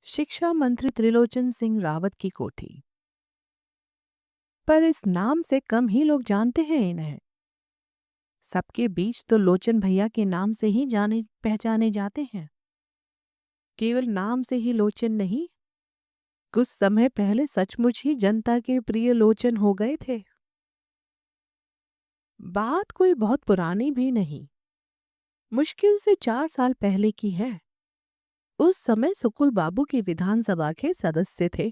शिक्षा मंत्री त्रिलोचन सिंह रावत की कोठी। पर इस नाम से कम ही लोग जानते हैं इन्हें। सबके बीच तो लोचन भैया के नाम से ही जाने पहचाने जाते हैं। केवल नाम से ही लोचन नहीं, कुछ समय पहले सचमुच ही जनता के प्रिय लोचन हो गए थे। बात कोई बहुत पुरानी भी नहीं, मुश्किल से 4 साल पहले की है। उस समय सुकुल बाबू के विधानसभा के सदस्य थे।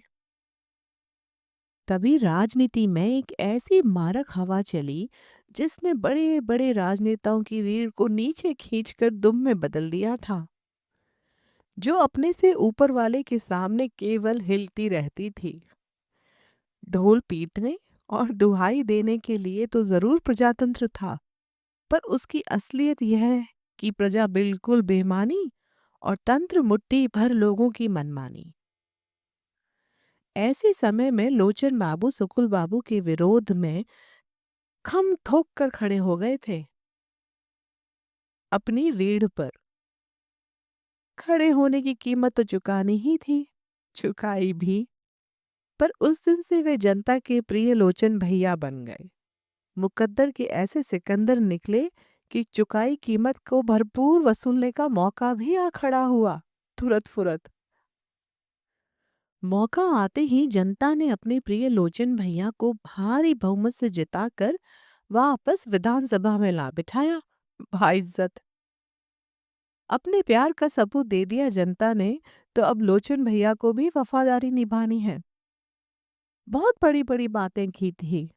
तभी राजनीति में एक ऐसी मारक हवा चली जिसने बड़े बड़े राजनेताओं की रीढ़ को नीचे खींचकर दुम में बदल दिया था, जो अपने से ऊपर वाले के सामने केवल हिलती रहती थी। ढोल पीटने और दुहाई देने के लिए तो जरूर प्रजातंत्र था, पर उसकी असलियत यह है कि प्रजा बिल्कुल बेमानी और तंत्र मुट्ठी भर लोगों की मनमानी। ऐसे समय में लोचन बाबू सुकुल बाबू के विरोध में खम ठोक कर खड़े हो गए थे। अपनी रीढ़ पर खड़े होने की कीमत तो चुकानी ही थी, चुकाई भी। पर उस दिन से वे जनता के प्रिय लोचन भैया बन गए। मुकद्दर के ऐसे सिकंदर निकले कि चुकाई कीमत को भरपूर वसूलने का मौका भी आ खड़ा हुआ। तुरंत फुरत मौका आते ही जनता ने अपने प्रिय लोचन भैया को भारी बहुमत से जिताकर वापस विधानसभा में ला बिठाया। भाईज्जत अपने प्यार का सबूत दे दिया जनता ने, तो अब लोचन भैया को भी वफादारी निभानी है। बहुत बड़ी बड़ी बातें की थी,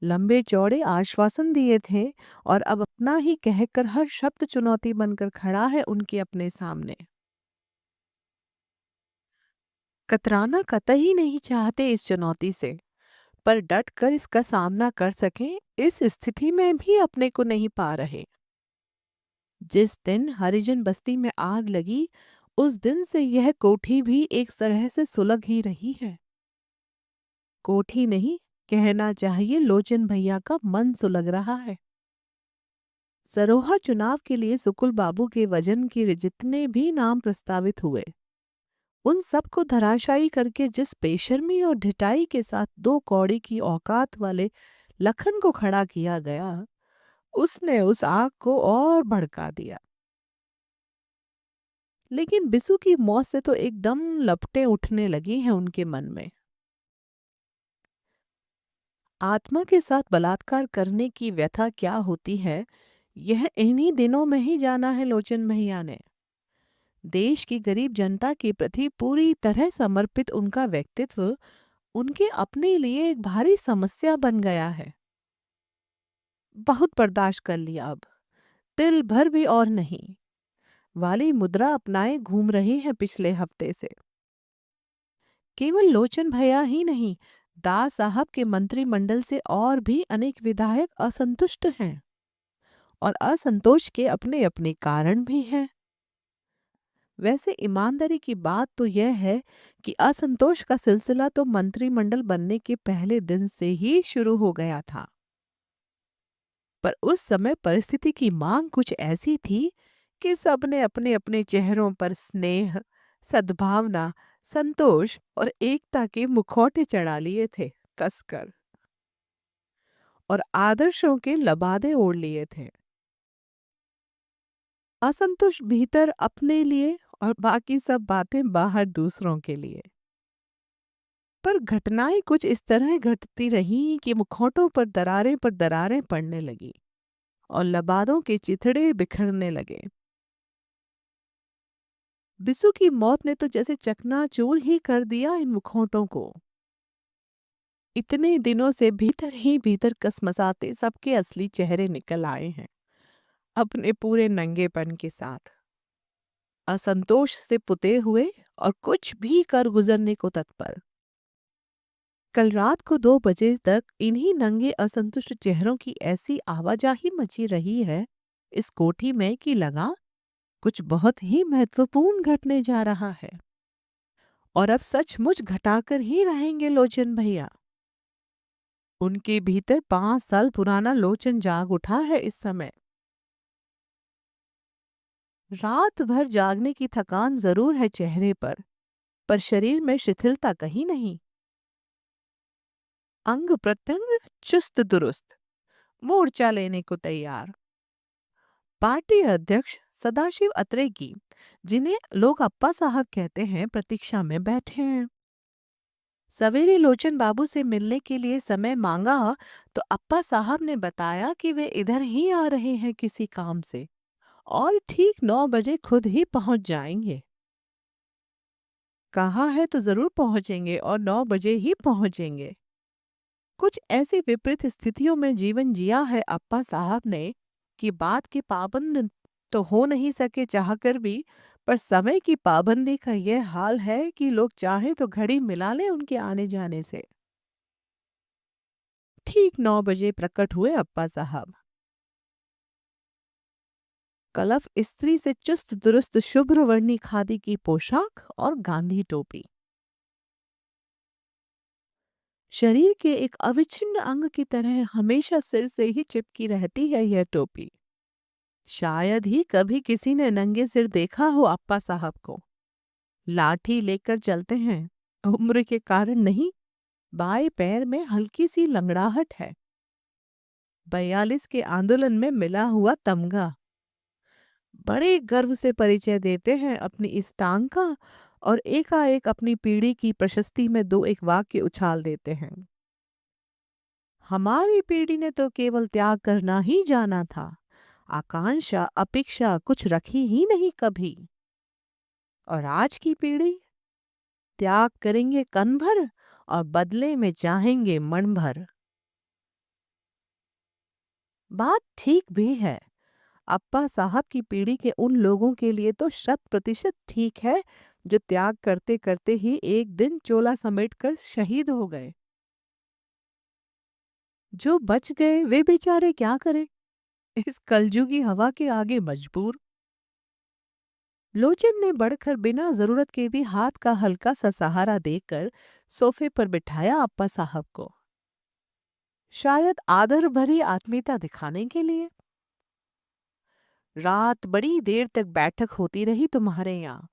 लंबे चौड़े आश्वासन दिए थे, और अब अपना ही कहकर हर शब्द चुनौती बनकर खड़ा है उनके अपने सामने। कतराना कतई नहीं चाहते इस चुनौती से, पर डट कर इसका सामना कर सकें इस स्थिति में भी अपने को नहीं पा रहे। जिस दिन हरिजन बस्ती में आग लगी, उस दिन से यह कोठी भी एक तरह से सुलग ही रही है। कोठी नहीं, कहना चाहिए लोचन भैया का मन सुलग रहा है। सरोहा चुनाव के लिए सुकुल बाबू के वजन के जितने भी नाम प्रस्तावित हुए, उन सबको धराशायी करके जिस बेशर्मी और ढिठाई के साथ 2 कौड़ी की औकात वाले लखन को खड़ा किया गया, उसने उस आग को और भड़का दिया। लेकिन बिसु की मौत से तो एकदम लपटें उठने लगी हैं उनके मन में। आत्मा के साथ बलात्कार करने की व्यथा क्या होती है, यह इन्हीं दिनों में ही जाना है लोचन भैया ने। देश की गरीब जनता के प्रति पूरी तरह समर्पित उनका व्यक्तित्व उनके अपने लिए एक भारी समस्या बन गया है। बहुत बर्दाश्त कर लिया, अब तिल भर भी और नहीं। वाली मुद्रा अपनाए घूम रहे हैं पिछले हफ्ते से। केवल लोचन भैया ही नहीं, दास साहब के मंत्रिमंडल से और भी अनेक विधायक असंतुष्ट हैं, और असंतोष के अपने अपने कारण भी हैं। वैसे ईमानदारी की बात तो यह है कि असंतोष का सिलसिला तो मंत्रिमंडल बनने के पहले दिन से ही शुरू हो गया था। पर उस समय परिस्थिति की मांग कुछ ऐसी थी कि सबने अपने अपने चेहरों पर स्नेह, सद्भावना, संतोष और एकता के मुखौटे चढ़ा लिए थे कसकर, और आदर्शों के लबादे ओढ़ लिए थे। असंतोष भीतर अपने लिए और बाकी सब बातें बाहर दूसरों के लिए। पर घटनाएं कुछ इस तरह घटती रहीं कि मुखौटों पर दरारें पड़ने लगी और लबादों के चिथड़े बिखरने लगे। बिसु की मौत ने तो जैसे चकनाचूर ही कर दिया इन मुखौटों को। इतने दिनों से भीतर ही भीतर कसमसाते सबके असली चेहरे निकल आए हैं, अपने पूरे नंगेपन के साथ, असंतोष से पुते हुए और कुछ भी कर गुजरने को तत्पर। कल रात को 2 बजे तक इन्हीं नंगे असंतुष्ट चेहरों की ऐसी आवाजाही मची रही है इस कोठी में कि लगा कुछ बहुत ही महत्वपूर्ण घटने जा रहा है। और अब सचमुच घटाकर ही रहेंगे लोचन भैया। उनके भीतर 5 साल पुराना लोचन जाग उठा है इस समय। रात भर जागने की थकान जरूर है चेहरे पर, पर शरीर में शिथिलता कहीं नहीं। अंग प्रत्यंग चुस्त दुरुस्त, मोर्चा लेने को तैयार। पार्टी अध्यक्ष सदाशिव अत्रे की, जिन्हें लोग अप्पा साहब कहते हैं, प्रतीक्षा में बैठे हैं। सवेरे लोचन बाबू से मिलने के लिए समय मांगा तो अप्पा साहब ने बताया कि वे इधर ही आ रहे हैं किसी काम से, और ठीक 9 बजे खुद ही पहुंच जाएंगे। कहा है तो जरूर पहुंचेंगे और 9 बजे ही पहुंचेंगे। कुछ ऐसी विपरीत स्थितियों में जीवन जिया है अप्पा साहब ने कि बात के पाबंद तो हो नहीं सके चाहकर भी, पर समय की पाबंदी का यह हाल है कि लोग चाहें तो घड़ी मिला लें उनके आने जाने से। ठीक 9 बजे प्रकट हुए अप्पा साहब। कलफ स्त्री से चुस्त दुरुस्त शुभ्र वर्णी खादी की पोशाक और गांधी टोपी। शरीर के एक अविच्छिन्न अंग की तरह हमेशा सिर से ही चिपकी रहती है यह टोपी। शायद ही कभी किसी ने नंगे सिर देखा हो अप्पा साहब को। लाठी लेकर चलते हैं, उम्र के कारण नहीं, बाएं पैर में हल्की सी लंगड़ाहट है। 42 के आंदोलन में मिला हुआ तमगा। बड़े गर्व से परिचय देते हैं अपनी इस टांग का, और एकाएक अपनी पीढ़ी की प्रशस्ति में दो एक वाक्य उछाल देते हैं। हमारी पीढ़ी ने तो केवल त्याग करना ही जाना था, आकांक्षा अपेक्षा कुछ रखी ही नहीं कभी। और आज की पीढ़ी त्याग करेंगे कन भर और बदले में चाहेंगे मन भर। बात ठीक भी है। अप्पा साहब की पीढ़ी के उन लोगों के लिए तो 100% ठीक है जो त्याग करते करते ही एक दिन चोला समेटकर शहीद हो गए। जो बच गए वे बेचारे क्या करें, इस कलजुगी हवा के आगे मजबूर। लोचन ने बढ़कर बिना जरूरत के भी हाथ का हल्का सा सहारा देकर सोफे पर बिठाया अप्पा साहब को। शायद आदर भरी आत्मीयता दिखाने के लिए। रात बड़ी देर तक बैठक होती रही तुम्हारे यहाँ,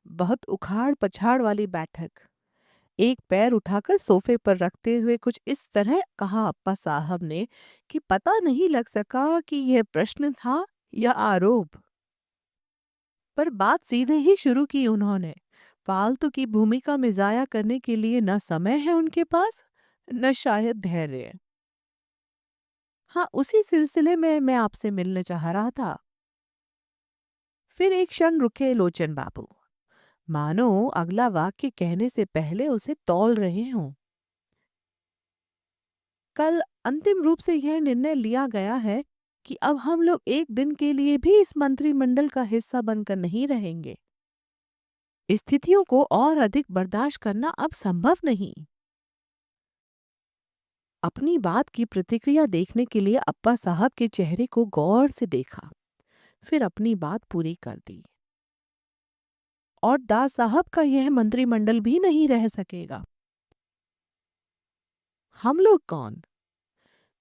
बहुत उखाड़ पछाड़ वाली बैठक। एक पैर उठाकर सोफे पर रखते हुए कुछ इस तरह कहा अप्पा साहब ने कि पता नहीं लग सका कि यह प्रश्न था या आरोप। पर बात सीधे ही शुरू की उन्होंने। फालतू की भूमिका में जाया करने के लिए न समय है उनके पास, न शायद धैर्य। हाँ, उसी सिलसिले में मैं आपसे मिलने चाह रहा था। फिर एक क्षण रुके लोचन बाबू, मानो अगला वाक्य कहने से पहले उसे तौल रहे हों। कल अंतिम रूप से यह निर्णय लिया गया है कि अब हम लोग एक दिन के लिए भी इस मंत्रिमंडल का हिस्सा बनकर नहीं रहेंगे। स्थितियों को और अधिक बर्दाश्त करना अब संभव नहीं। अपनी बात की प्रतिक्रिया देखने के लिए अप्पा साहब के चेहरे को गौर से देखा, फिर अपनी बात पूरी कर दी। और दास साहब का यह मंत्रिमंडल भी नहीं रह सकेगा। हम लोग कौन?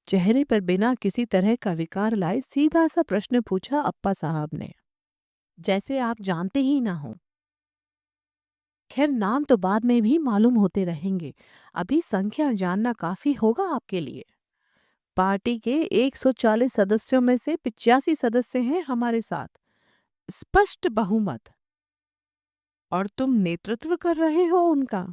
चेहरे पर बिना किसी तरह का विकार लाए सीधा सा प्रश्न पूछा अप्पा साहब ने, जैसे आप जानते ही ना हो। खैर, नाम तो बाद में भी मालूम होते रहेंगे, अभी संख्या जानना काफी होगा आपके लिए। पार्टी के 140 सदस्यों में से 85 सदस्य हैं हमारे साथ, स्पष्ट बहुमत। और तुम नेतृत्व कर रहे हो उनका।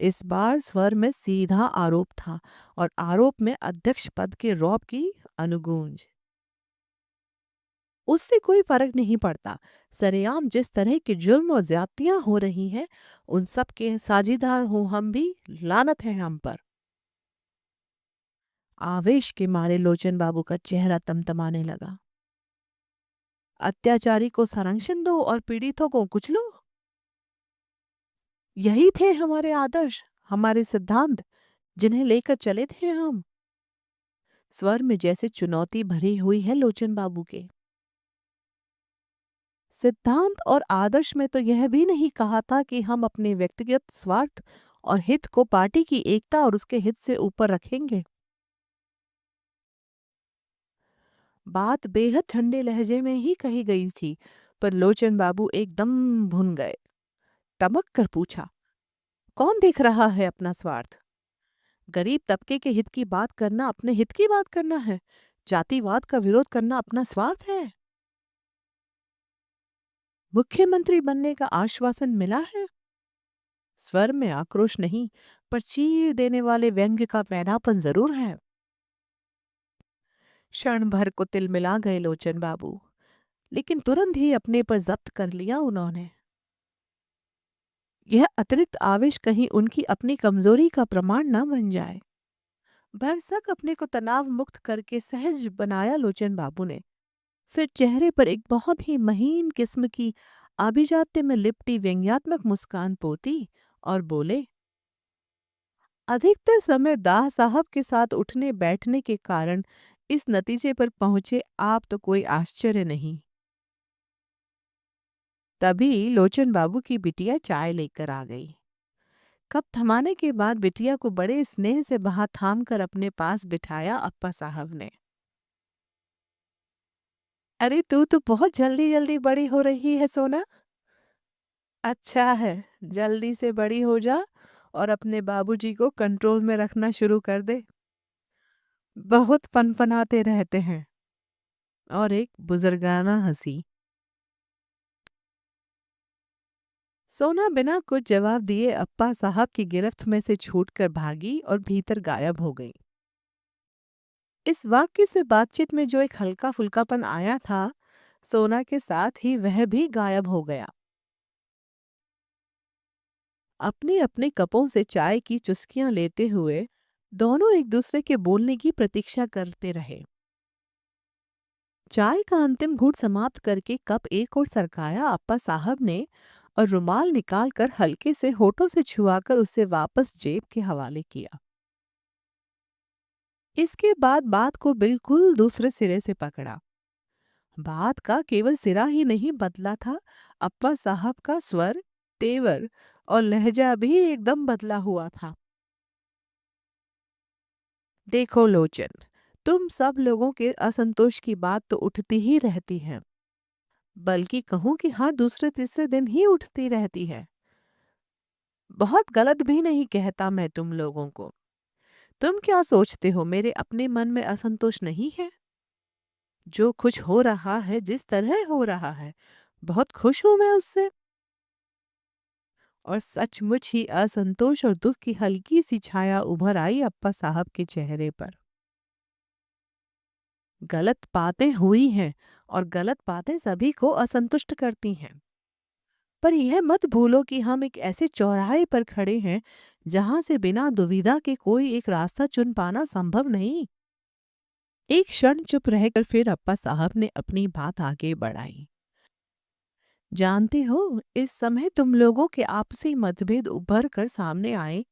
इस बार स्वर में सीधा आरोप था, और आरोप में अध्यक्ष पद के रौब की अनुगूंज। उससे कोई फर्क नहीं पड़ता। सरेआम जिस तरह के जुल्म और ज्यादतियां हो रही हैं, उन सब के साझीदार हो हम भी, लानत है हम पर। आवेश के मारे लोचन बाबू का चेहरा तमतमाने लगा। अत्याचारी को संरक्षण दो और पीड़ितों को कुचलो, यही थे हमारे आदर्श, हमारे सिद्धांत, जिन्हें लेकर चले थे हम। स्वर में जैसे चुनौती भरी हुई है लोचन बाबू के। सिद्धांत और आदर्श में तो यह भी नहीं कहा था कि हम अपने व्यक्तिगत स्वार्थ और हित को पार्टी की एकता और उसके हित से ऊपर रखेंगे। बात बेहद ठंडे लहजे में ही कही गई थी, पर लोचन बाबू एकदम भुन गए। टमक कर पूछा, कौन देख रहा है अपना स्वार्थ? गरीब तबके के हित की बात करना अपने हित की बात करना है। जातिवाद का विरोध करना अपना स्वार्थ है। मुख्यमंत्री बनने का आश्वासन मिला है। स्वर में आक्रोश नहीं, पर चीर देने वाले व्यंग्य का मैनापन जरूर है। क्षण भर को तिलमिला गए लोचन बाबू, लेकिन तुरंत ही अपने पर जब्त कर लिया उन्होंने। यह अतिरिक्त आवेश कहीं उनकी अपनी कमजोरी का प्रमाण न बन जाए। भरसक अपने को तनाव मुक्त करके सहज बनाया लोचन बाबू ने। फिर चेहरे पर एक बहुत ही महीन किस्म की आभिजात्य में लिपटी व्यंग्यात्मक मुस्कान पोती और बोले, अधिकतर समय दाह साहब के साथ उठने बैठने के कारण इस नतीजे पर पहुंचे आप तो कोई आश्चर्य नहीं। तभी लोचन बाबू की बिटिया चाय लेकर आ गई। कप थमाने के बाद बिटिया को बड़े स्नेह से बाहर थाम कर अपने पास बिठाया अप्पा साहब ने। अरे तू तो बहुत जल्दी जल्दी बड़ी हो रही है सोना। अच्छा है, जल्दी से बड़ी हो जा और अपने बाबूजी को कंट्रोल में रखना शुरू कर दे। बहुत फनफनाते रहते हैं। और एक बुजुर्गाना हंसी। सोना बिना कुछ जवाब दिए अप्पा साहब की गिरफ्त में से छूटकर भागी और भीतर गायब हो गई। इस वाक्य से बातचीत में जो एक हल्का फुल्कापन आया था, सोना के साथ ही वह भी गायब हो गया। अपने अपने कपों से चाय की चुस्कियां लेते हुए दोनों एक दूसरे के बोलने की प्रतीक्षा करते रहे। चाय का अंतिम घूंट समाप्त करके कप एक और सरकाया अप्पा साहब ने और रुमाल निकालकर हल्के से होठों से छुआकर उसे वापस जेब के हवाले किया। इसके बाद बात को बिल्कुल दूसरे सिरे से पकड़ा। बात का केवल सिरा ही नहीं बदला था, अप्पा साहब का स्वर, तेवर और लहजा भी एकदम बदला हुआ था। देखो लोचन, तुम सब लोगों के असंतोष की बात तो उठती ही रहती है, बल्कि कहूं कि हर दूसरे तीसरे दिन ही उठती रहती है। बहुत गलत भी नहीं कहता मैं तुम लोगों को। तुम क्या सोचते हो मेरे अपने मन में असंतोष नहीं है? जो कुछ हो रहा है जिस तरह हो रहा है, बहुत खुश हूं मैं उससे। और सचमुच ही असंतोष और दुख की हल्की सी छाया उभर आई अप्पा साहब के चेहरे पर। गलत बातें हुई हैं और गलत बातें सभी को असंतुष्ट करती हैं। पर यह मत भूलो कि हम एक ऐसे चौराहे पर खड़े हैं जहां से बिना दुविधा के कोई एक रास्ता चुन पाना संभव नहीं। एक क्षण चुप रहकर फिर अप्पा साहब ने अपनी बात आगे बढ़ाई। जानते हो, इस समय तुम लोगों के आपसी मतभेद उभर कर सामने आए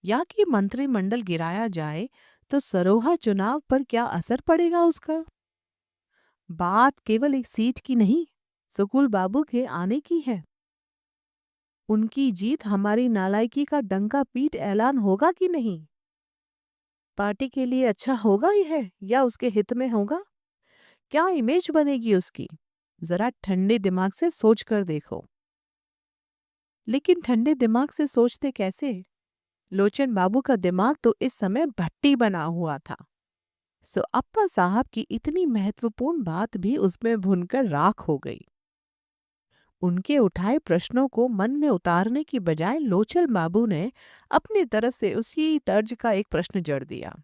या कि मंत्रिमंडल गिराया जाए तो सरोहा चुनाव पर क्या असर पड़ेगा उसका? बात केवल एक सीट की नहीं, सुकुल बाबू के आने की है। उनकी जीत हमारी नालायकी का डंका पीट ऐलान होगा कि नहीं? पार्टी के लिए अच्छा होगा यह या उसके हित में होगा? क्या इमेज बनेगी उसकी? जरा ठंडे दिमाग से सोच कर देखो। लेकिन ठंडे दिमाग से सोचते कैसे? लोचन बाबू का दिमाग तो इस समय भट्टी बना हुआ था। सो अप्पा साहब की इतनी महत्वपूर्ण बात भी उसमें भुनकर राख हो गई। उनके उठाए प्रश्नों को मन में उतारने की बजाय लोचन बाबू ने अपनी तरफ से उसी तर्ज का एक प्रश्न जड़ दिया।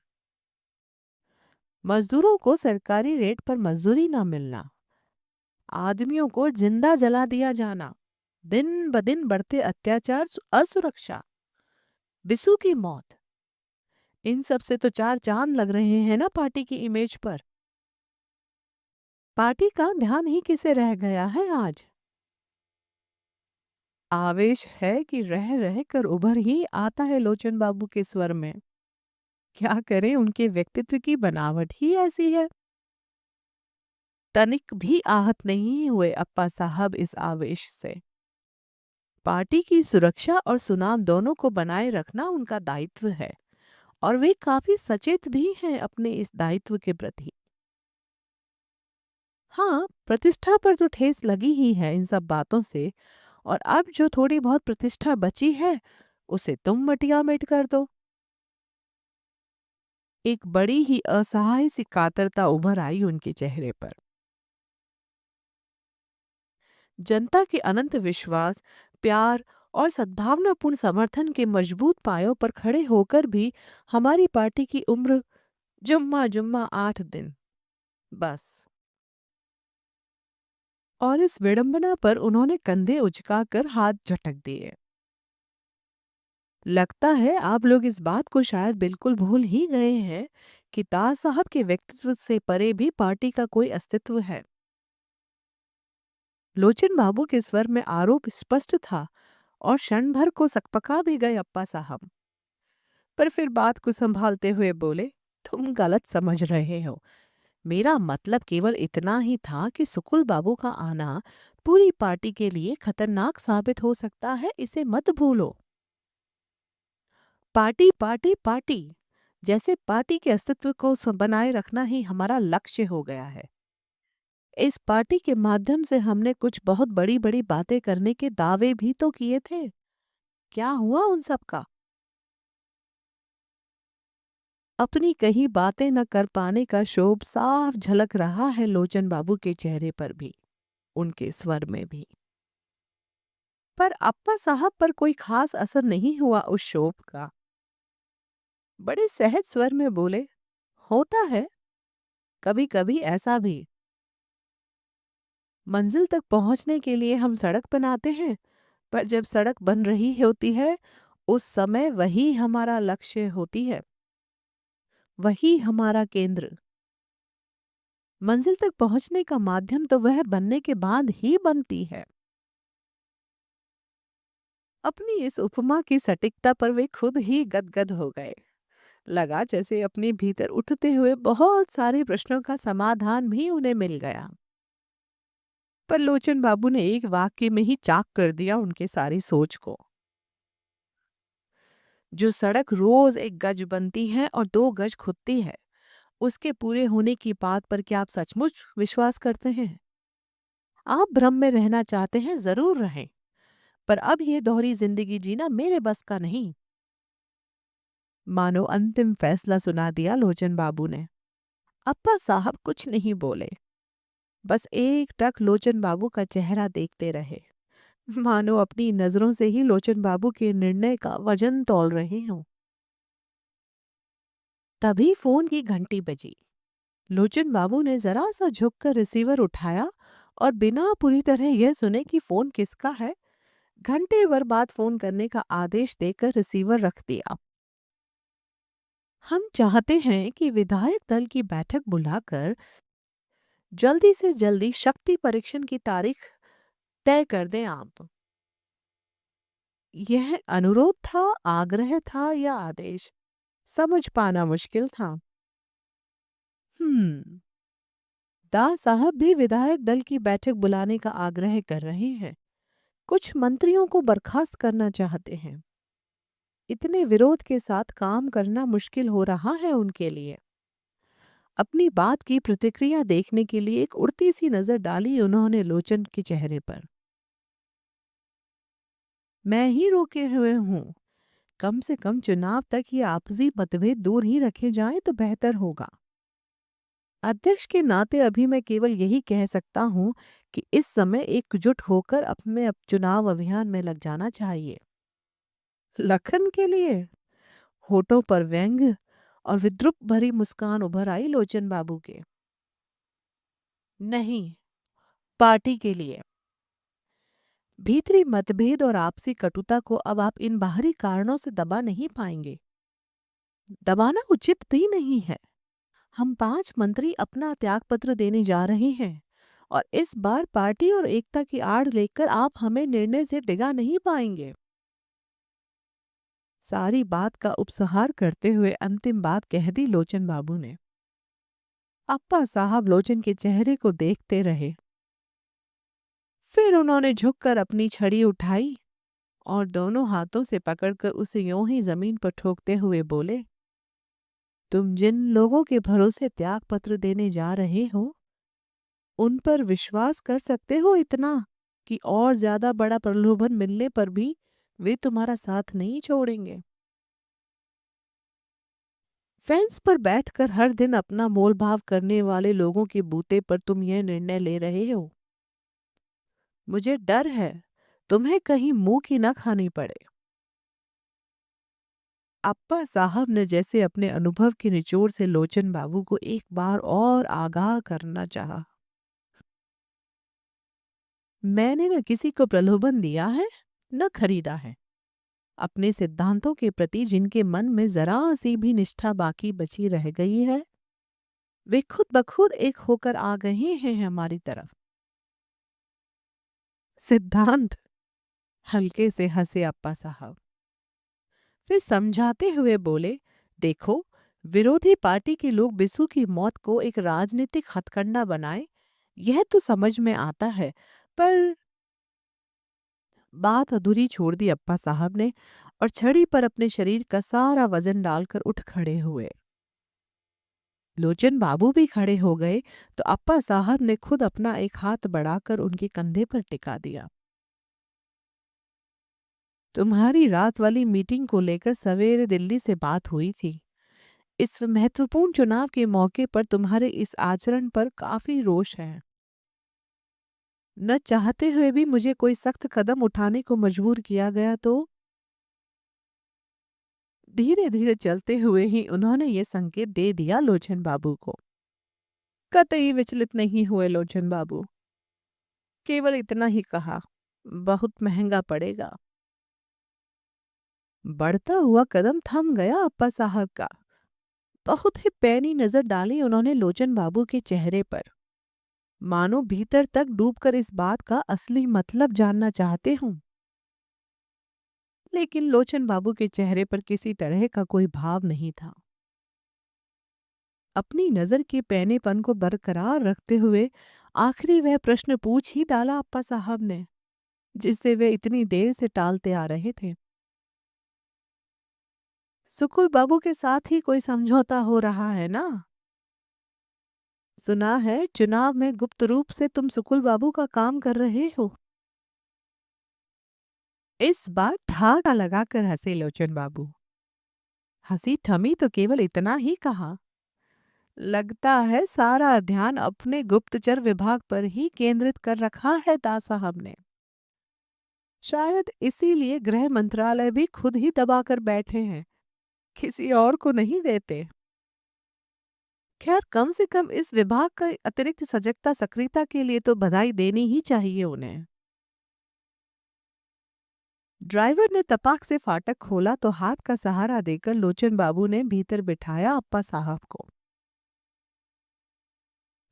मजदूरों को सरकारी रेट पर मजदूरी न मिलना, आदमियों को जिंदा जला दिया जाना, दिन ब दिन बढ़ते अत्याचार, असुरक्षा, बिसु की मौत, इन सब से तो चार चांद लग रहे हैं ना पार्टी की इमेज पर। पार्टी का ध्यान ही किसे रह गया है आज? आवेश है कि रह रह कर उभर ही आता है लोचन बाबू के स्वर में। क्या करें, उनके व्यक्तित्व की बनावट ही ऐसी है। तनिक भी आहत नहीं हुए अप्पा साहब इस आवेश से। पार्टी की सुरक्षा और सुनाम दोनों को बनाए रखना उनका दायित्व है और वे काफी सचेत भी हैं अपने इस दायित्व के प्रति। हाँ, प्रतिष्ठा पर तो ठेस लगी ही है इन सब बातों से, और अब जो थोड़ी बहुत प्रतिष्ठा बची है उसे तुम मटिया मेट कर दो। एक बड़ी ही असहाय सी कातरता उभर आई उनके चेहरे पर। जनता के अनंत विश्वास, प्यार और सद्भावनापूर्ण समर्थन के मजबूत पायों पर खड़े होकर भी हमारी पार्टी की उम्र जुम्मा जुम्मा 8 दिन बस। और इस विडंबना पर उन्होंने कंधे उचकाकर हाथ झटक दिए। लगता है आप लोग इस बात को शायद बिल्कुल भूल ही गए हैं कि दास साहब के व्यक्तित्व से परे भी पार्टी का कोई अस्तित्व है। लोचन बाबू के स्वर में आरोप स्पष्ट था और क्षण भर को सकपका भी गए अप्पा साहब। पर फिर बात को संभालते हुए बोले, तुम गलत समझ रहे हो। मेरा मतलब केवल इतना ही था कि सुकुल बाबू का आना पूरी पार्टी के लिए खतरनाक साबित हो सकता है, इसे मत भूलो। पार्टी पार्टी पार्टी जैसे पार्टी के अस्तित्व को बनाए रखना ही हमारा लक्ष्य हो गया है। इस पार्टी के माध्यम से हमने कुछ बहुत बड़ी बड़ी बातें करने के दावे भी तो किए थे। क्या हुआ उन सब का? अपनी कही बातें न कर पाने का शोभ साफ झलक रहा है लोचन बाबू के चेहरे पर भी, उनके स्वर में भी। पर अप्पा साहब पर कोई खास असर नहीं हुआ उस शोभ का। बड़े सहज स्वर में बोले, होता है कभी कभी ऐसा भी। मंजिल तक पहुंचने के लिए हम सड़क बनाते हैं, पर जब सड़क बन रही होती है उस समय वही हमारा लक्ष्य होती है, वही हमारा केंद्र। मंजिल तक पहुंचने का माध्यम तो वह बनने के बाद ही बनती है। अपनी इस उपमा की सटीकता पर वे खुद ही गदगद हो गए। लगा जैसे अपने भीतर उठते हुए बहुत सारे प्रश्नों का समाधान भी उन्हें मिल गया। पर लोचन बाबू ने एक वाक्य में ही चाक कर दिया उनके सारी सोच को। जो सड़क रोज 1 गज बनती है और 2 गज खुदती है, उसके पूरे होने की बात पर क्या आप सचमुच विश्वास करते हैं? आप भ्रम में रहना चाहते हैं, जरूर रहें, पर अब ये दोहरी जिंदगी जीना मेरे बस का नहीं। मानो अंतिम फैसला सुना दिया लोचन बाबू ने। अप्पा साहब कुछ नहीं बोले, बस एक टक लोचन बाबू का चेहरा देखते रहे, मानो अपनी नजरों से ही लोचन बाबू के निर्णय का वजन तौल रहे हों। तभी फोन की घंटी बजी। लोचन बाबू ने जरा सा झुककर रिसीवर उठाया और बिना पूरी तरह यह सुने कि फोन किसका है, घंटे भर बाद फोन करने का आदेश देकर रिसीवर रख दिया। हम चाहते हैं कि विधायक दल की बैठक बुलाकर जल्दी से जल्दी शक्ति परीक्षण की तारीख तय कर दें आप। यह अनुरोध था, आग्रह था या आदेश, समझ पाना मुश्किल था। हम्म दास साहब भी विधायक दल की बैठक बुलाने का आग्रह कर रहे हैं। कुछ मंत्रियों को बर्खास्त करना चाहते हैं। इतने विरोध के साथ काम करना मुश्किल हो रहा है उनके लिए। अपनी बात की प्रतिक्रिया देखने के लिए एक उड़ती सी नजर डाली उन्होंने लोचन के चेहरे पर। मैं ही रोके हुए हूँ। कम से कम चुनाव तक ये आपसी मतभेद दूर ही रखे जाएं तो बेहतर होगा। अध्यक्ष के नाते अभी मैं केवल यही कह सकता हूँ कि इस समय एकजुट होकर अपने चुनाव अभियान में लग जाना चाहिए। लखन के लिए? होठों पर व्यंग और विद्रुप भरी मुस्कान उभर आई लोचन बाबू के। नहीं, पार्टी के लिए। भीतरी मतभेद और आपसी कटुता को अब आप इन बाहरी कारणों से दबा नहीं पाएंगे। दबाना उचित भी नहीं है। हम 5 मंत्री अपना त्यागपत्र देने जा रहे हैं और इस बार पार्टी और एकता की आड़ लेकर आप हमें निर्णय से डिगा नहीं पाएंगे। सारी बात का उपसंहार करते हुए अंतिम बात कह दी लोचन बाबू ने। अप्पा साहब लोचन के चेहरे को देखते रहे। फिर उन्होंने झुककर अपनी छड़ी उठाई और दोनों हाथों से पकड़कर उसे यूं ही जमीन पर ठोकते हुए बोले, तुम जिन लोगों के भरोसे त्याग पत्र देने जा रहे हो, उन पर विश्वास कर सकते हो इतना कि और ज्यादा बड़ा प्रलोभन मिलने पर भी वे तुम्हारा साथ नहीं छोड़ेंगे। फेंस पर बैठकर हर दिन अपना मोल भाव करने वाले लोगों के बूते पर तुम यह निर्णय ले रहे हो। मुझे डर है तुम्हें कहीं मुंह की न खानी पड़े। अप्पा साहब ने जैसे अपने अनुभव के निचोड़ से लोचन बाबू को एक बार और आगाह करना चाहा। मैंने न किसी को प्रलोभन दिया है, न खरीदा है। अपने सिद्धांतों के प्रति जिनके मन में जरा सी भी निष्ठा बाकी बची रह गई है, वे खुद ब खुद एक होकर आ गए हैं हमारी तरफ। सिद्धांत? हल्के से हंसे अप्पा साहब। फिर समझाते हुए बोले, देखो, विरोधी पार्टी के लोग बिस्सू की मौत को एक राजनीतिक हथकंडा बनाए, यह तो समझ में आता है, पर बात अधूरी छोड़ दी अप्पा साहब ने और छड़ी पर अपने शरीर का सारा वजन डालकर उठ खड़े हुए। लोचन बाबू भी खड़े हो गए तो अप्पा साहब ने खुद अपना एक हाथ बढ़ाकर उनके कंधे पर टिका दिया। तुम्हारी रात वाली मीटिंग को लेकर सवेरे दिल्ली से बात हुई थी। इस महत्वपूर्ण चुनाव के मौके पर तुम्हारे इस आचरण पर काफी रोष है। न चाहते हुए भी मुझे कोई सख्त कदम उठाने को मजबूर किया गया तो। धीरे धीरे चलते हुए ही उन्होंने ये संकेत दे दिया लोचन बाबू को। कतई विचलित नहीं हुए लोचन बाबू। केवल इतना ही कहा, बहुत महंगा पड़ेगा। बढ़ता हुआ कदम थम गया अप्पा साहब का। बहुत ही पैनी नजर डाली उन्होंने लोचन बाबू के चेहरे पर, मानो भीतर तक डूबकर इस बात का असली मतलब जानना चाहते हूं। लेकिन लोचन बाबू के चेहरे पर किसी तरह का कोई भाव नहीं था। अपनी नजर के पैनेपन को बरकरार रखते हुए आखिरी वह प्रश्न पूछ ही डाला अप्पा साहब ने, जिसे वे इतनी देर से टालते आ रहे थे। सुकुल बाबू के साथ ही कोई समझौता हो रहा है ना? सुना है चुनाव में गुप्त रूप से तुम सुकुल बाबू का काम कर रहे हो। इस बार ठहाका लगाकर हंसे लोचन बाबू। हंसी थमी तो केवल इतना ही कहा, लगता है सारा ध्यान अपने गुप्तचर विभाग पर ही केंद्रित कर रखा है दास साहब ने। शायद इसीलिए गृह मंत्रालय भी खुद ही दबाकर बैठे हैं, किसी और को नहीं देते। खैर, कम से कम इस विभाग का अतिरिक्त सजगता सक्रियता के लिए तो बधाई देनी ही चाहिए उन्हें। ड्राइवर ने तपाक से फाटक खोला तो हाथ का सहारा देकर लोचन बाबू ने भीतर बिठाया अप्पा साहब को।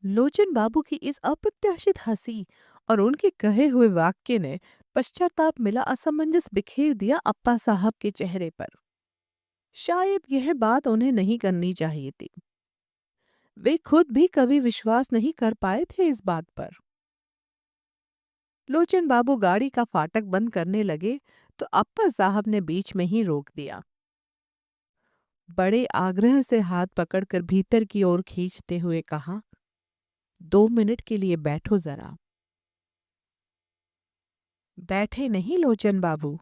लोचन बाबू की इस अप्रत्याशित हंसी और उनके कहे हुए वाक्य ने पश्चाताप मिला असमंजस बिखेर दिया अप्पा साहब के चेहरे पर। शायद यह बात उन्हें नहीं करनी चाहिए थी। वे खुद भी कभी विश्वास नहीं कर पाए थे इस बात पर। लोचन बाबू गाड़ी का फाटक बंद करने लगे तो अप्पा साहब ने बीच में ही रोक दिया। बड़े आग्रह से हाथ पकड़कर भीतर की ओर खींचते हुए कहा, 2 मिनट के लिए बैठो जरा। बैठे नहीं लोचन बाबू,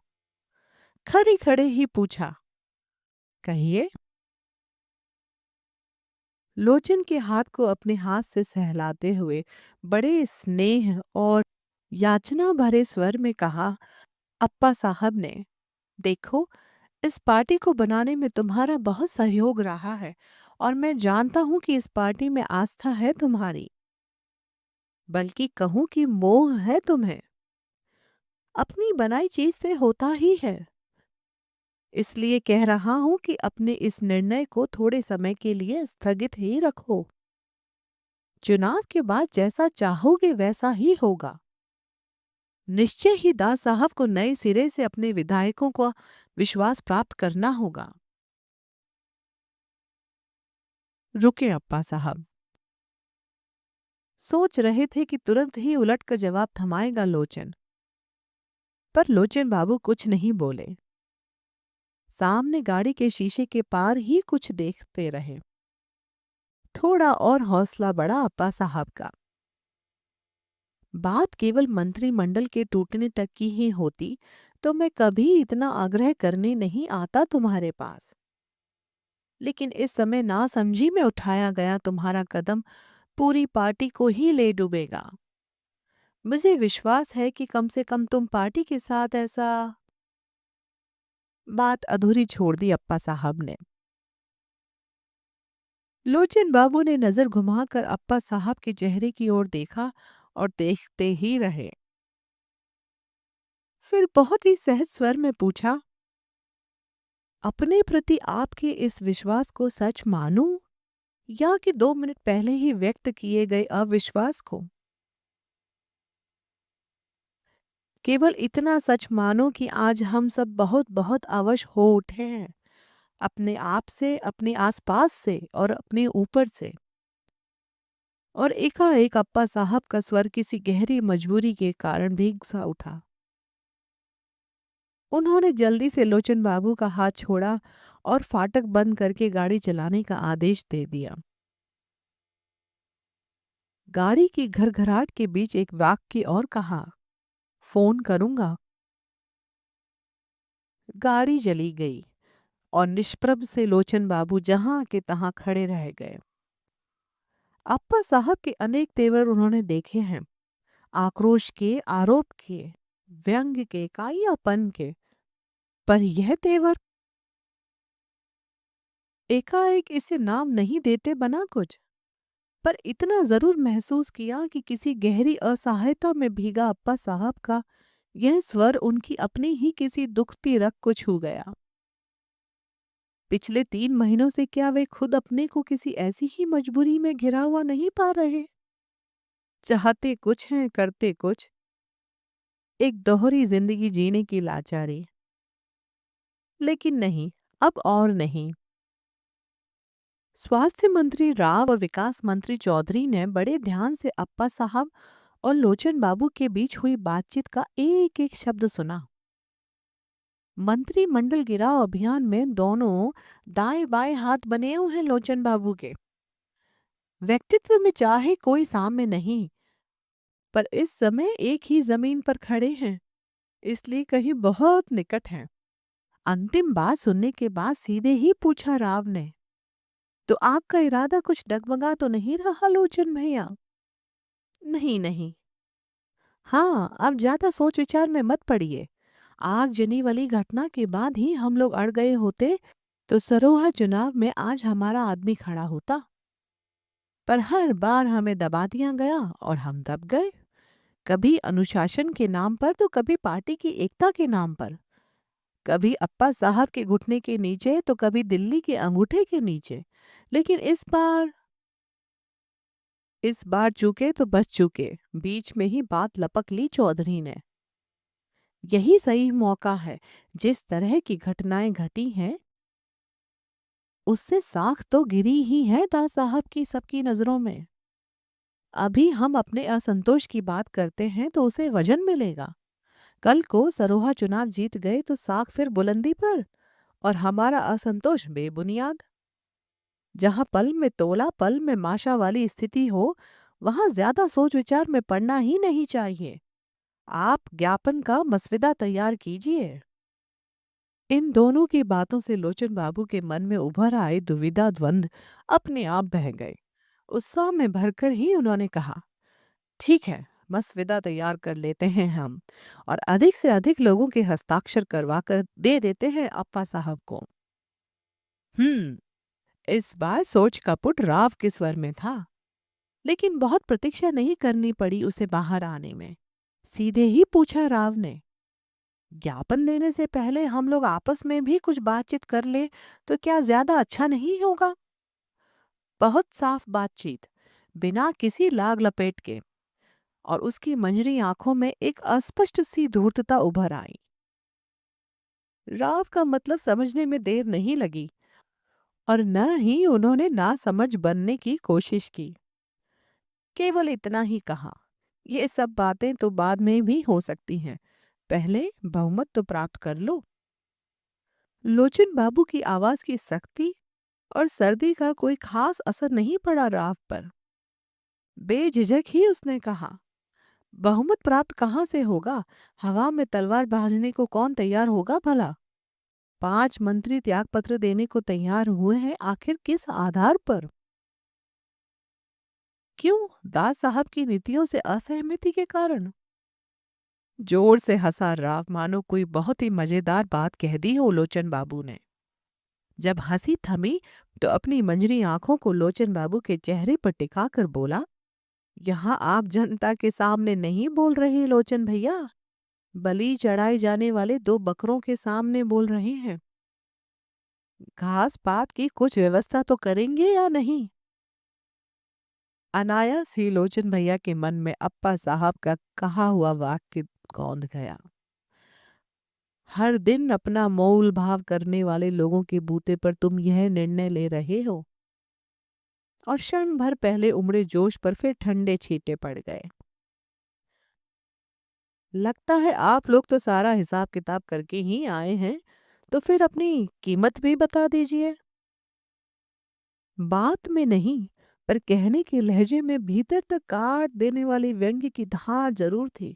खड़े खड़े ही पूछा, कहिए। लोचन के हाथ को अपने हाथ से सहलाते हुए बड़े स्नेह और याचना भरे स्वर में कहा, अप्पा साहब ने, देखो, इस पार्टी को बनाने में तुम्हारा बहुत सहयोग रहा है और मैं जानता हूं कि इस पार्टी में आस्था है तुम्हारी, बल्कि कहूं कि मोह है तुम्हें। अपनी बनाई चीज से होता ही है। इसलिए कह रहा हूं कि अपने इस निर्णय को थोड़े समय के लिए स्थगित ही रखो। चुनाव के बाद जैसा चाहोगे वैसा ही होगा। निश्चय ही दास साहब को नए सिरे से अपने विधायकों का विश्वास प्राप्त करना होगा। रुके अप्पा साहब। सोच रहे थे कि तुरंत ही उलट कर जवाब थमाएगा लोचन, पर लोचन बाबू कुछ नहीं बोले। सामने गाड़ी के शीशे के पार ही कुछ देखते रहे। थोड़ा और हौसला बढ़ा अप्पा साहब का। बात केवल मंत्रिमंडल के टूटने तक की ही होती तो मैं कभी इतना आग्रह करने नहीं आता तुम्हारे पास। लेकिन इस समय नासमझी में उठाया गया तुम्हारा कदम पूरी पार्टी को ही ले डूबेगा। मुझे विश्वास है कि कम से कम तुम पार्टी के साथ ऐसा। बात अधूरी छोड़ दी अप्पा साहब ने। लोचन बाबू ने नजर घुमाकर अप्पा साहब के चेहरे की ओर देखा और देखते ही रहे। फिर बहुत ही सहज स्वर में पूछा, अपने प्रति आपके इस विश्वास को सच मानूं या कि 2 मिनट पहले ही व्यक्त किए गए अविश्वास को? केवल इतना सच मानो कि आज हम सब बहुत बहुत अवश हो उठे हैं, अपने आप से, अपने आसपास से और अपने ऊपर से। और एकाएक अप्पा साहब का स्वर किसी गहरी मजबूरी के कारण भीग सा उठा। उन्होंने जल्दी से लोचन बाबू का हाथ छोड़ा और फाटक बंद करके गाड़ी चलाने का आदेश दे दिया। गाड़ी की घरघराहट के बीच एक वाक्य और कहा, फोन करूंगा। गाड़ी चली गई और निष्प्रभ से लोचन बाबू जहां के तहां खड़े रह गए। अप्पा साहब के अनेक तेवर उन्होंने देखे हैं, आक्रोश के, आरोप के, व्यंग के, काइयापन के, पर यह तेवर एकाएक इसे नाम नहीं देते बना कुछ। पर इतना जरूर महसूस किया कि किसी गहरी असहायता में भीगा अप्पा साहब का यह स्वर उनकी अपनी ही किसी दुखती रग को छू गया। पिछले 3 महीनों से क्या वे खुद अपने को किसी ऐसी ही मजबूरी में घिरा हुआ नहीं पा रहे? चाहते कुछ हैं, करते कुछ। एक दोहरी जिंदगी जीने की लाचारी। लेकिन नहीं, अब और नहीं। स्वास्थ्य मंत्री राव और विकास मंत्री चौधरी ने बड़े ध्यान से अप्पा साहब और लोचन बाबू के बीच हुई बातचीत का एक एक शब्द सुना। मंत्रिमंडल गिराव अभियान में दोनों दाएं बाएं हाथ बने हुए हैं लोचन बाबू के। व्यक्तित्व में चाहे कोई साम्य नहीं, पर इस समय एक ही जमीन पर खड़े हैं, इसलिए कहीं बहुत निकट हैं। अंतिम बात सुनने के बाद सीधे ही पूछा राव ने, तो आपका इरादा कुछ डगमगा तो नहीं रहा लोचन भैया? नहीं नहीं। हाँ, अब ज्यादा सोच विचार में मत पड़िए। आगजनी वाली घटना के बाद ही हम लोग अड़ गए होते तो सरोहा चुनाव में आज हमारा आदमी खड़ा होता। पर हर बार हमें दबा दिया गया और हम दब गए। कभी अनुशासन के नाम पर तो कभी पार्टी की एकता के नाम पर। कभी अप्पा साहब के घुटने के नीचे तो कभी दिल्ली के अंगूठे के नीचे। लेकिन इस बार चूके तो बच चुके। बीच में ही बात लपक ली चौधरी ने। यही सही मौका है। जिस तरह की घटनाएं घटी हैं उससे साख तो गिरी ही है दा साहब की सबकी नजरों में। अभी हम अपने असंतोष की बात करते हैं तो उसे वजन मिलेगा। कल को सरोहा चुनाव जीत गए तो साख फिर बुलंदी पर और हमारा असंतोष बेबुनियाद। जहां पल में तोला पल में माशा वाली स्थिति हो वहां ज्यादा सोच विचार में पड़ना ही नहीं चाहिए। आप ज्ञापन का मसविदा तैयार कीजिए। इन दोनों की बातों से लोचन बाबू के मन में उभर आए दुविधा द्वंद अपने आप बह गए। उत्साह में भरकर ही उन्होंने कहा, ठीक है, मसविदा तैयार कर लेते हैं हम और अधिक से अधिक लोगों के हस्ताक्षर करवा कर दे देते हैं अप्पा साहब को। हम्म। इस बार सोच का पुट राव के स्वर में था, लेकिन बहुत प्रतीक्षा नहीं करनी पड़ी उसे बाहर आने में। सीधे ही पूछा राव ने, ज्ञापन देने से पहले हम लोग आपस में भी कुछ बातचीत कर ले तो क्या ज्यादा अच्छा नहीं होगा? बहुत साफ बातचीत, बिना किसी लाग लपेट के। और उसकी मंजरी आंखों में एक अस्पष्ट सी धूर्तता उभर आई। राव का मतलब समझने में देर नहीं लगी और न ही उन्होंने नासमझ बनने की कोशिश की। केवल इतना ही कहा, ये सब बातें तो बाद में भी हो सकती हैं, पहले बहुमत तो प्राप्त कर लो। लोचन बाबू की आवाज की सख्ती और सर्दी का कोई खास असर नहीं पड़ा राव पर। बेझिझक ही उसने कहा, बहुमत प्राप्त कहाँ से होगा? हवा में तलवार बाजने को कौन तैयार होगा भला? 5 मंत्री त्यागपत्र देने को तैयार हुए हैं, आखिर किस आधार पर? क्यों? दास साहब की नीतियों से असहमति के कारण? जोर से हंसा राव, मानो कोई बहुत ही मजेदार बात कह दी हो लोचन बाबू ने। जब हंसी थमी तो अपनी मंजरी आंखों को लोचन बाबू के चेहरे पर टिकाकर बोला, यहाँ आप जनता के सामने नहीं बोल रहे लोचन भैया, बलि चढ़ाए जाने वाले 2 बकरों के सामने बोल रहे हैं। घास पात की कुछ व्यवस्था तो करेंगे या नहीं? अनायास ही लोचन भैया के मन में अप्पा साहब का कहा हुआ वाक्य कौंध गया। हर दिन अपना मोल भाव करने वाले लोगों के बूते पर तुम यह निर्णय ले रहे हो? और क्षण भर पहले उमड़े जोश पर फिर ठंडे छींटे पड़ गए। लगता है आप लोग तो सारा हिसाब किताब करके ही आए हैं, तो फिर अपनी कीमत भी बता दीजिए। बात में नहीं, पर कहने के लहजे में भीतर तक काट देने वाली व्यंग्य की धार जरूर थी।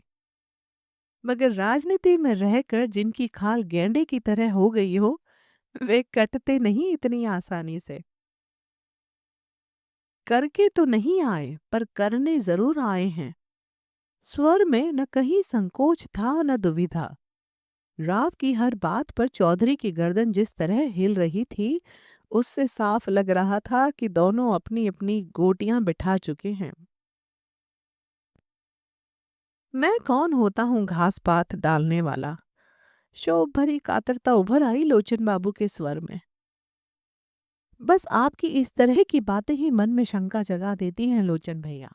मगर राजनीति में रहकर जिनकी खाल गेंडे की तरह हो गई हो, वे कटते नहीं इतनी आसानी से। करके तो नहीं आए, पर करने जरूर आए हैं। स्वर में न कहीं संकोच था न दुविधा। राव की हर बात पर चौधरी की गर्दन जिस तरह हिल रही थी, उससे साफ लग रहा था कि दोनों अपनी अपनी गोटियां बिठा चुके हैं। मैं कौन होता हूँ घास पात डालने वाला? शोभ भरी कातरता उभर आई लोचन बाबू के स्वर में। बस आपकी इस तरह की बातें ही मन में शंका जगा देती हैं लोचन भैया।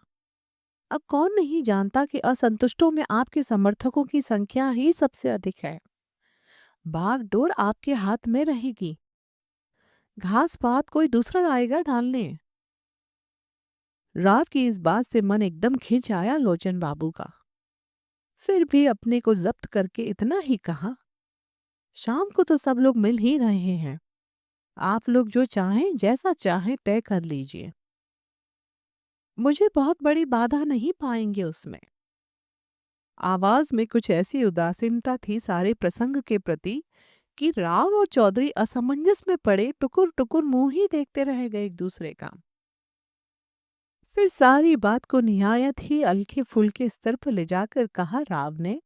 अब कौन नहीं जानता कि असंतुष्टों में आपके समर्थकों की संख्या ही सबसे अधिक है। बागडोर आपके हाथ में रहेगी। घास पात कोई दूसरा आएगा डालने। राव की इस बात से मन एकदम खिंच आया लोचन बाबू का। फिर भी अपने को जब्त करके इतना ही कहा, शाम को तो सब लोग मिल ही रहे हैं, आप लोग जो चाहें जैसा चाहें तय कर लीजिए। मुझे बहुत बड़ी बाधा नहीं पाएंगे उसमें। आवाज में कुछ ऐसी उदासीनता थी सारे प्रसंग के प्रति कि राव और चौधरी असमंजस में पड़े टुकुर टुकुर मुंह ही देखते रह गए एक दूसरे का। फिर सारी बात को निहायत ही हल्के फुल्के स्तर पर ले जाकर कहा राव ने,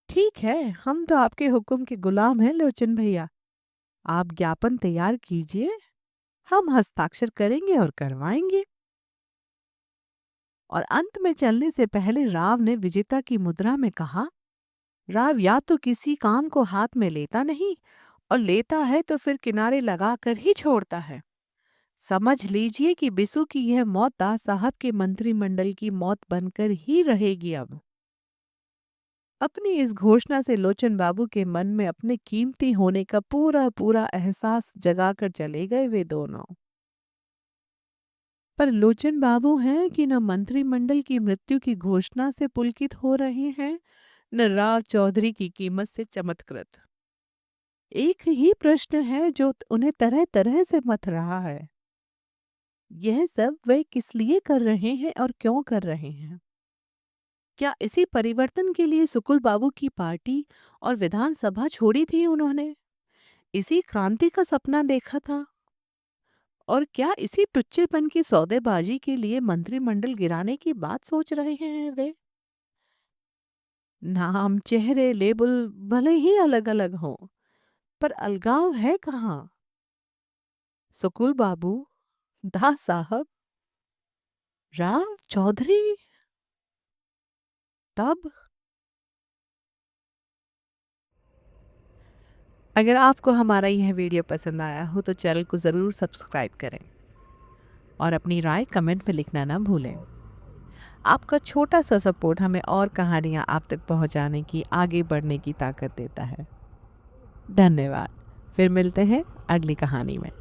ठीक है, हम तो आपके हुक्म के गुलाम हैं लोचन भैया। आप ज्ञापन तैयार कीजिए, हम हस्ताक्षर करेंगे और करवाएंगे। और अंत में चलने से पहले राव ने विजेता की मुद्रा में कहा, राव या तो किसी काम को हाथ में लेता नहीं, और लेता है तो फिर किनारे लगा कर ही छोड़ता है। समझ लीजिए कि बिसु की यह मौत दास साहब के मंत्रिमंडल की मौत बनकर ही रहेगी अब। अपनी इस घोषणा से लोचन बाबू के मन में अपने कीमती होने का पूरा पूरा एहसास जगाकर चले गए वे दोनों। पर लोचन बाबू हैं कि न मंत्रिमंडल की मृत्यु की घोषणा से पुलकित हो रहे हैं, न राव चौधरी की कीमत से चमत्कृत। एक ही प्रश्न है जो उन्हें तरह तरह से मथ रहा है। यह सब वे किस लिए कर रहे हैं और क्यों कर रहे हैं? क्या इसी परिवर्तन के लिए सुकुल बाबू की पार्टी और विधानसभा छोड़ी थी उन्होंने? इसी क्रांति का सपना देखा था? और क्या इसी टुच्चेपन की सौदेबाजी के लिए मंत्रिमंडल गिराने की बात सोच रहे हैं वे? नाम, चेहरे, लेबल भले ही अलग अलग हों, पर अलगाव है कहाँ? सुकुल बाबू, दास साहब, राव चौधरी। तब अगर आपको हमारा यह वीडियो पसंद आया हो तो चैनल को ज़रूर सब्सक्राइब करें और अपनी राय कमेंट में लिखना ना भूलें। आपका छोटा सा सपोर्ट हमें और कहानियाँ आप तक पहुँचाने की, आगे बढ़ने की ताकत देता है। धन्यवाद। फिर मिलते हैं अगली कहानी में।